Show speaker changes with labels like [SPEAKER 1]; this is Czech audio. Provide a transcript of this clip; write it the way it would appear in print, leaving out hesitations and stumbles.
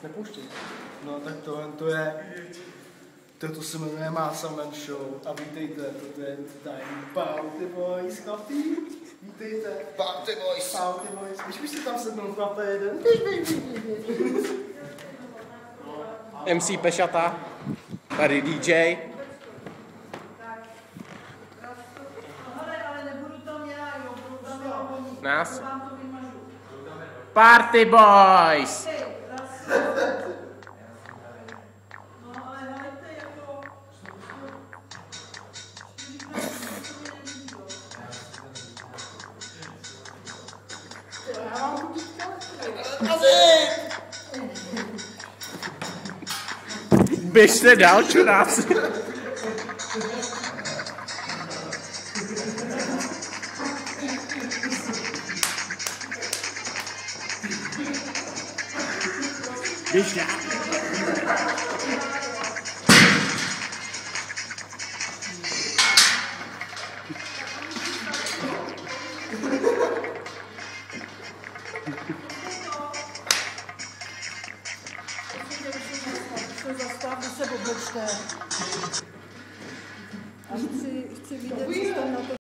[SPEAKER 1] Nepouštěj. No tak to se jmenuje Másamen Show a vítejte, to je Time Party Boys, chlapí. Vítejte.
[SPEAKER 2] Party Boys.
[SPEAKER 1] Party Boys. Když byste tam sednul chlape jeden.
[SPEAKER 3] MC Pešata, tady DJ. Nás. Party Boys. Běžte dál, čuráci. Běž dál.
[SPEAKER 4] Zastav, se oblečte. A chci vidět, co tam na to